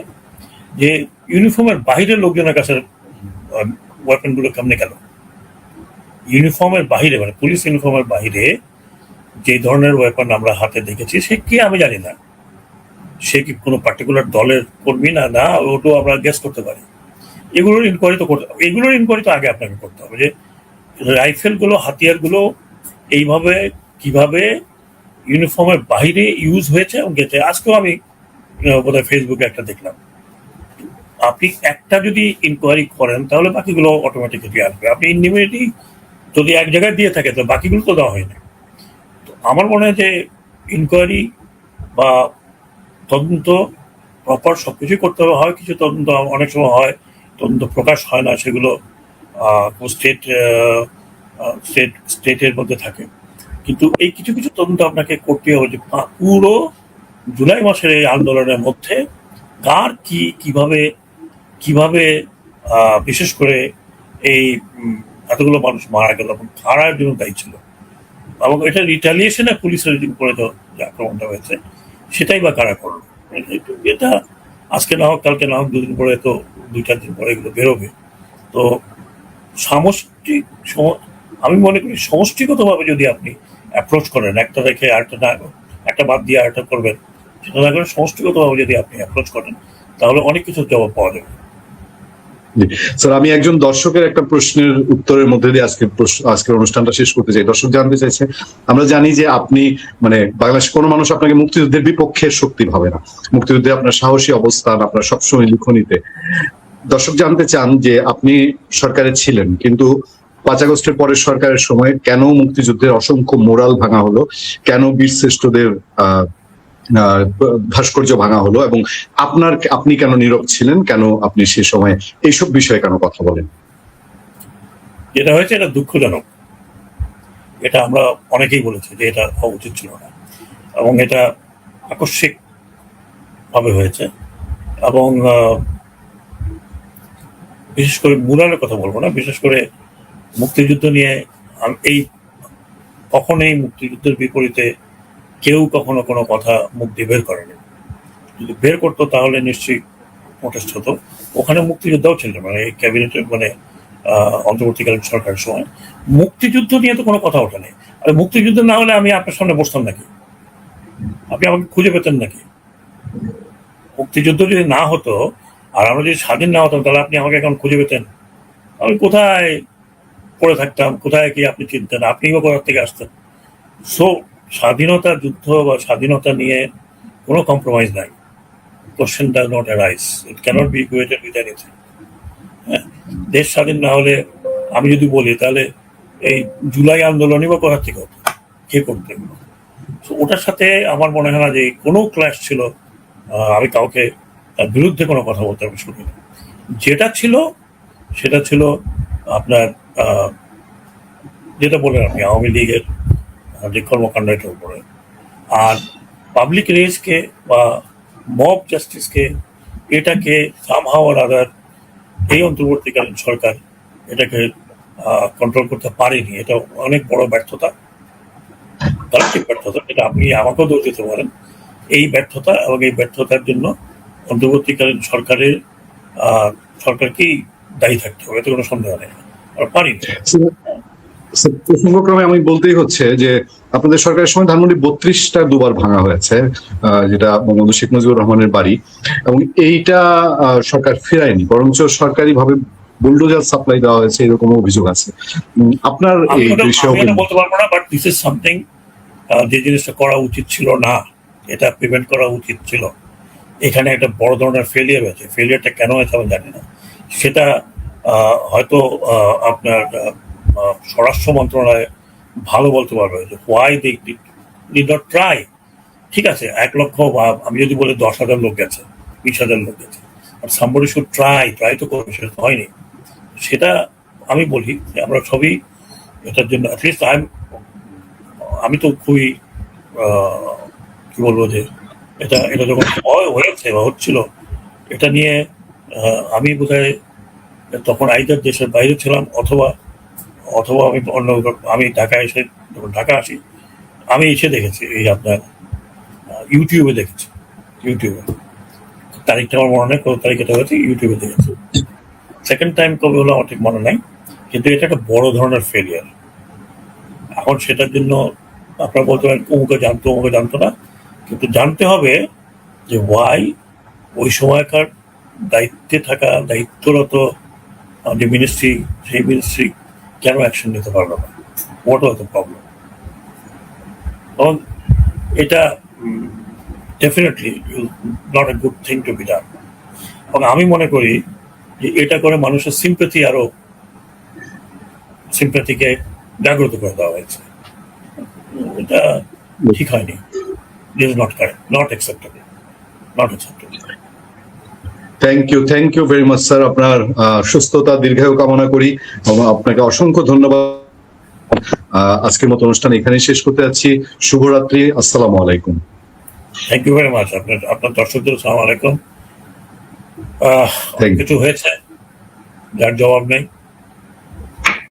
যে ইউনিফর্মের বাইরের লোকজনের কাছে ওয়েপন গুলো কেমনে গেল। ইউনিফর্মের বাইরে, মানে পুলিশ ইউনিফর্মের বাইরে যে ধরনের ওয়েপন আমরা হাতে দেখেছি, সে কি আমি জানি না, সে কি কোনো পার্টিকুলার দলের কর্মী না না ওটাও আমরা গেস করতে পারি। এগুলোর ইনকোয়ারি তো আগে আপনাকে করতে হবে যে রাইফেল গুলো, হাতিয়ার গুলো এইভাবে কিভাবে ইউনিফর্মের বাইরে ইউজ হয়েছে এবং গেছে। আজকেও আমি বোধহয় ফেসবুকে একটা দেখলাম। আপনি একটা যদি ইনকোয়ারি করেন তাহলে বাকিগুলো অটোমেটিক্যালি আসবে। আপনি ইন্ডিমিডিয়েটলি যদি এক জায়গায় দিয়ে থাকে তো বাকিগুলো তো দেওয়া হয় না। তো আমার মনে হয় যে ইনকোয়ারি বা তদন্ত প্রপার সবকিছুই করতে হবে। হয় কিছু তদন্ত অনেক সময় হয় তদন্ত প্রকাশ হয় না, সেগুলো স্টেট স্টেটের মধ্যে থাকে। কিন্তু এই কিছু কিছু তদন্ত আপনাকে করতে হবে যে পুরো জুলাই মাসের এই আন্দোলনের মধ্যে কার কি কিভাবে কিভাবে বিশেষ করে এই এতগুলো মানুষ মারা গেল এবং কারার জন্য দায়ী ছিল, এবং এটা রিটালিয়েশনে পুলিশের উপরে যে আক্রমণটা হয়েছে সেটাই বা কারা করলো। এটা আজকে না হোক কালকে না হোক 2 দিন পরে, তো 2-4 দিন পরে এগুলো বেরোবে। তো সামষ্টিক আমি মনে করি সমষ্টিগতভাবে যদি আপনি অ্যাপ্রোচ করেন, একটা রেখে আরেকটা না, একটা বাদ দিয়ে আরেকটা করবেন, সেটা না করে সমষ্টিগতভাবে যদি আপনি অ্যাপ্রোচ করেন তাহলে অনেক কিছু জবাব পাওয়া যাবে। স্যার, আমি একজন দর্শকের একটা প্রশ্নের উত্তরের মধ্যে দিয়ে আজকের অনুষ্ঠানটা শেষ করতে চাই। দর্শক জানতে চাইছে, আমরা জানি যে আপনি মানে বাংলাদেশের কোনো মানুষ আপনাকে মুক্তিযুদ্ধের বিপক্ষের শক্তি ভাবে না, মুক্তিযুদ্ধে আপনার সাহসী অবস্থান, আপনার সবসময় লিখনীতে। দর্শক জানতে চান যে আপনি সরকারে ছিলেন, কিন্তু 5 আগস্টের পরের সরকারের সময় কেন মুক্তিযুদ্ধের অসংখ্য মোরাল ভাঙা হলো, কেন বীরশ্রেষ্ঠদের ভাস্কর্য ভাঙা হলো, এবং আপনি কেন নীরব ছিলেন, কেন আপনি সে সময় এইসব বিষয়ে কেন কথা বলেন? যেটা হয়েছে এটা দুঃখজনক, এটা আমরা অনেকেই বলেছি যে এটা হওয়া উচিত ছিল না, এবং এটা আকস্মিক ভাবে হয়েছে। এবং বিশেষ করে মুরালের কথা বলবো না, বিশেষ করে মুক্তিযুদ্ধ নিয়ে এই কখনোই মুক্তিযুদ্ধের বিপরীতে কেউ কখনো কোনো কথা মুখ দিয়ে বের করেনি। যদি বের করতো তাহলে নিশ্চয়ই প্রোটেস্ট হতো। ওখানে মুক্তিযোদ্ধাও ছিল, মানে এই ক্যাবিনেটের মানে অন্তর্বর্তীকালীন সরকারের সময় মুক্তিযুদ্ধ নিয়ে তো কোনো কথা ওঠে নেই। আর মুক্তিযুদ্ধ না হলে আমি আপনার সামনে বসতাম নাকি? আপনি আমাকে খুঁজে পেতেন নাকি? মুক্তিযুদ্ধ যদি না হতো আর আমরা যদি স্বাধীন না হতাম তাহলে আপনি আমাকে এখন খুঁজে পেতেন? আমি কোথায় পড়ে থাকতাম, কোথায় কি আপনি চিনতেন, আপনিও কোথা থেকে আসতেন? সো স্বাধীনতা যুদ্ধ বা স্বাধীনতা নিয়ে কোনো কম্প্রোমাইজ নাই। Question does not arise, it cannot be equated with anything. দেশ স্বাধীন না হলে আমি যদি বলি তাহলে এই জুলাই আন্দোলনই বা কোথা থেকে হতো, কে করতে? ওটার সাথে আমার মনে হয় না যে কোনো ক্ল্যাশ ছিল। আমি কাউকে তার বিরুদ্ধে কোনো কথা বলতে আমি শুনি না। যেটা ছিল সেটা ছিল আপনার যেটা বললেন আপনি আওয়ামী লীগের যে কর্মকাণ্ড এটার উপরে, আর পাবলিক রেজকে বা মব জাস্টিসকে এটাকে সামহাও আর আদার এই অন্তর্বর্তীকালীন সরকার এটাকে কন্ট্রোল করতে পারেনি। এটা অনেক বড় ব্যর্থতা, কালেক্টিভ ব্যর্থতা, এটা আপনি আমাকেও দোষ দিতে পারেন। এই ব্যর্থতা এবং এই ব্যর্থতার জন্য অন্তর্বর্তীকালীন সরকারকেই দায়ী থাকতে হবে, এতে কোনো সন্দেহ নেই। আর পারিনি। প্রসঙ্গক্রমে আমি বলতেই হচ্ছে যে আপনাদের সরকারের সময় ধানমন্ডি 32টা দুবার ভাঙা হয়েছে, যেটা বঙ্গবন্ধু শেখ মুজিবুর রহমানের বাড়ি, এবং এইটা সরকার ফেরায়নি, বরঞ্চ সরকারি ভাবে বুলডোজার সাপ্লাই দেওয়া হয়েছে, এরকম অভিযোগ আছে। আপনার আমি এই ওটা বিষয়ে আমি ওটা বলতে পারবো না, বাট দিস ইজ সামথিং যে জিনিসটা করা উচিত ছিল না, এটা প্রিভেন্ট করা উচিত ছিল। এখানে একটা বড় ধরনের ফেলিয়ার হয়েছে, ফেলিয়ারটা কেন হয়েছে আমি জানি না। সেটা হয়তো আপনার স্বরাষ্ট্র মন্ত্রণালয় ভালো বলতে পারবে যে why they did not try. ঠিক আছে, 1 লক্ষ বা আমি যদি বলি 10,000 লোক গেছে, 20,000 লোক গেছে, আর সামবডি শুড ট্রাই তো করবে, সেটা তো হয়নি। সেটা আমি বলি যে আমরা সবই এটার জন্য অ্যাটলিস্ট আমি তো খুবই কি বলবো যে এটা এটা যখন হয়েছে বা হচ্ছিল, এটা নিয়ে আমি বোধহয় তখন আইদার দেশের বাইরে ছিলাম অথবা অথবা আমি ঢাকায় এসে যখন ঢাকা আসি, আমি এসে দেখেছি এই আপনার ইউটিউবে দেখেছি। ইউটিউবে তারিখটা আমার মনে নেই, কত তারিখ এটা হয়েছে, ইউটিউবে দেখেছি। সেকেন্ড টাইম কবে হলো আমার ঠিক মনে নাই, কিন্তু এটা একটা বড় ধরনের ফেলিয়ার। এখন সেটার জন্য আপনারা বলতে পারেন অমুকে জানতো না, কিন্তু জানতে হবে যে ওয়াই ওই সময়কার দায়িত্বে থাকা দায়িত্বরত যে মিনিস্ট্রি, সেই মিনিস্ট্রি কেন অ্যাকশন নিতে পারলো না, হোয়াট ওয়াজ দ্য প্রবলেম। এবং এটা definitely not a good thing to be done. এবং আমি মনে করি যে এটা করে মানুষের সিম্প্যাথিকে জাগ্রত করে দেওয়া হয়েছে। এটা ঠিক হয়নি, it is not correct, not acceptable. Thank you very much sir. আপনার সুস্থতা দীর্ঘায়ু কামনা করি এবং আপনাকে অসংখ্য ধন্যবাদ। আজকের মতো অনুষ্ঠান এখানেই শেষ করতে যাচ্ছি। শুভরাত্রি, আসসালামু আলাইকুম। Thank you very much. আপনার দর্শকদের আসসালামু আলাইকুম। কিছু হয়েছে যার জবাব নেই।